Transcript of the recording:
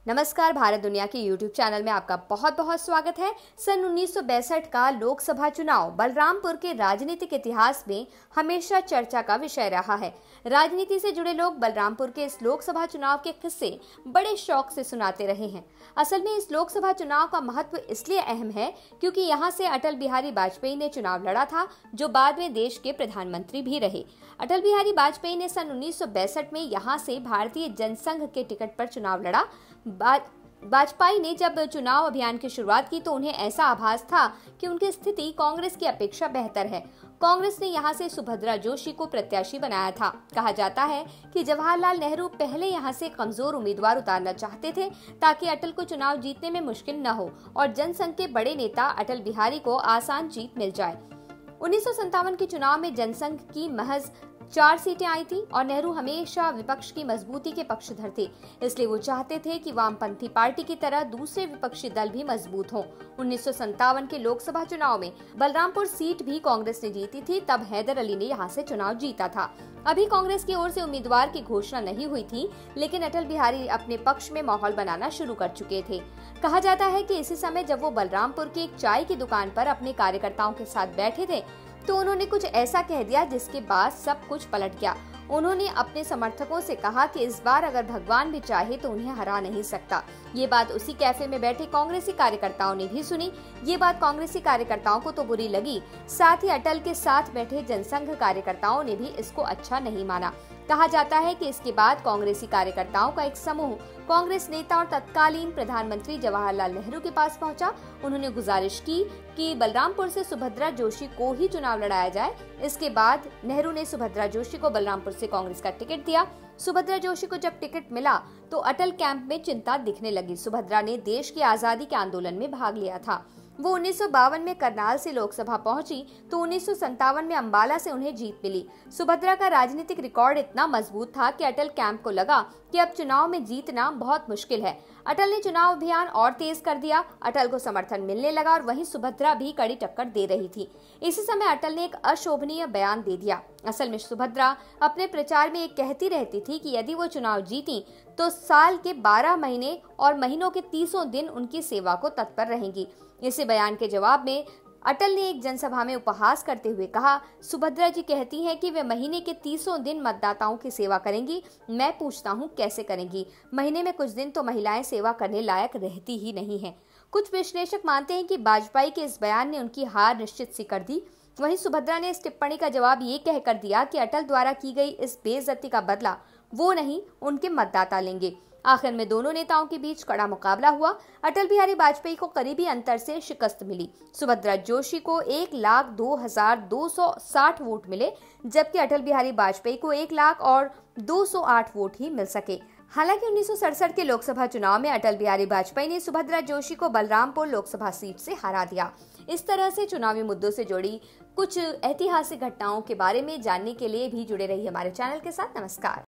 नमस्कार। भारत दुनिया के YouTube चैनल में आपका बहुत बहुत स्वागत है। सन 1962 का लोकसभा चुनाव बलरामपुर के राजनीतिक इतिहास में हमेशा चर्चा का विषय रहा है। राजनीति से जुड़े लोग बलरामपुर के इस लोकसभा चुनाव के किस्से बड़े शौक से सुनाते रहे हैं। असल में इस लोकसभा चुनाव का महत्व इसलिए अहम है क्योंकि यहाँ से अटल बिहारी वाजपेयी ने चुनाव लड़ा था, जो बाद में देश के प्रधानमंत्री भी रहे। अटल बिहारी वाजपेयी ने सन 1962 में यहाँ से भारतीय जनसंघ के टिकट पर चुनाव लड़ा। वाजपेयी ने जब चुनाव अभियान की शुरुआत की तो उन्हें ऐसा आभास था कि उनकी स्थिति कांग्रेस की अपेक्षा बेहतर है। कांग्रेस ने यहां से सुभद्रा जोशी को प्रत्याशी बनाया था। कहा जाता है कि जवाहरलाल नेहरू पहले यहां से कमजोर उम्मीदवार उतारना चाहते थे ताकि अटल को चुनाव जीतने में मुश्किल न हो और जनसंघ के बड़े नेता अटल बिहारी को आसान जीत मिल जाए। 1957 के चुनाव में जनसंघ की महज 4 सीटें आई थी और नेहरू हमेशा विपक्ष की मजबूती के पक्षधर थे, इसलिए वो चाहते थे कि वामपंथी पार्टी की तरह दूसरे विपक्षी दल भी मजबूत हों। 1957 के लोकसभा चुनाव में बलरामपुर सीट भी कांग्रेस ने जीती थी। तब हैदर अली ने यहां से चुनाव जीता था। अभी कांग्रेस की ओर से उम्मीदवार की घोषणा नहीं हुई थी, लेकिन अटल बिहारी अपने पक्ष में माहौल बनाना शुरू कर चुके थे। कहा जाता है कि इसी समय जब वो बलरामपुर की एक चाय की दुकान पर अपने कार्यकर्ताओं के साथ बैठे थे तो उन्होंने कुछ ऐसा कह दिया जिसके बाद सब कुछ पलट गया। उन्होंने अपने समर्थकों से कहा कि इस बार अगर भगवान भी चाहे तो उन्हें हरा नहीं सकता। ये बात उसी कैफे में बैठे कांग्रेसी कार्यकर्ताओं ने भी सुनी। ये बात कांग्रेसी कार्यकर्ताओं को तो बुरी लगी, साथ ही अटल के साथ बैठे जनसंघ कार्यकर्ताओं ने भी इसको अच्छा नहीं माना। कहा जाता है कि इसके बाद कांग्रेसी कार्यकर्ताओं का एक समूह कांग्रेस नेता और तत्कालीन प्रधानमंत्री जवाहरलाल नेहरू के पास पहुंचा। उन्होंने गुजारिश की कि बलरामपुर से सुभद्रा जोशी को ही चुनाव लड़ाया जाए। इसके बाद नेहरू ने सुभद्रा जोशी को बलरामपुर से कांग्रेस का टिकट दिया। सुभद्रा जोशी को जब टिकट मिला तो अटल कैंप में चिंता दिखने लगी। सुभद्रा ने देश की आजादी के आंदोलन में भाग लिया था। वो 1952 में करनाल से लोकसभा पहुंची तो 1957 में अंबाला से उन्हें जीत मिली। सुभद्रा का राजनीतिक रिकॉर्ड इतना मजबूत था कि अटल कैंप को लगा कि अब चुनाव में जीतना बहुत मुश्किल है। अटल ने चुनाव अभियान और तेज कर दिया। अटल को समर्थन मिलने लगा और वहीं सुभद्रा भी कड़ी टक्कर दे रही थी। इसी समय अटल ने एक अशोभनीय बयान दे दिया। असल में सुभद्रा अपने प्रचार में एक कहती रहती थी कि यदि वो चुनाव जीती तो साल के 12 महीने और महीनों के 30 दिन उनकी सेवा को तत्पर रहेंगी। इसी बयान के जवाब में अटल ने एक जनसभा में उपहास करते हुए कहा, सुभद्रा जी कहती हैं कि वे महीने के 30 दिन मतदाताओं की सेवा करेंगी। मैं पूछता हूं कैसे करेंगी? महीने में कुछ दिन तो महिलाएं सेवा करने लायक रहती ही नहीं हैं। कुछ विश्लेषक मानते हैं कि वाजपेयी के इस बयान ने उनकी हार निश्चित सी कर दी। वहीं सुभद्रा ने इस टिप्पणी का जवाब ये कहकर दिया कि अटल द्वारा की गई इस बेइज्जती का बदला वो नहीं, उनके मतदाता लेंगे। आखिर में दोनों नेताओं के बीच कड़ा मुकाबला हुआ। अटल बिहारी वाजपेयी को करीबी अंतर से शिकस्त मिली। सुभद्रा जोशी को 1,02,260 वोट मिले, जबकि अटल बिहारी वाजपेयी को 1,02,08 वोट ही मिल सके। हालांकि 1967 के लोकसभा चुनाव में अटल बिहारी वाजपेयी ने सुभद्रा जोशी को बलरामपुर लोकसभा सीट से हरा दिया। इस तरह से चुनावी मुद्दों से जुड़ी कुछ ऐतिहासिक घटनाओं के बारे में जानने के लिए भी जुड़े रहिए हमारे चैनल के साथ। नमस्कार।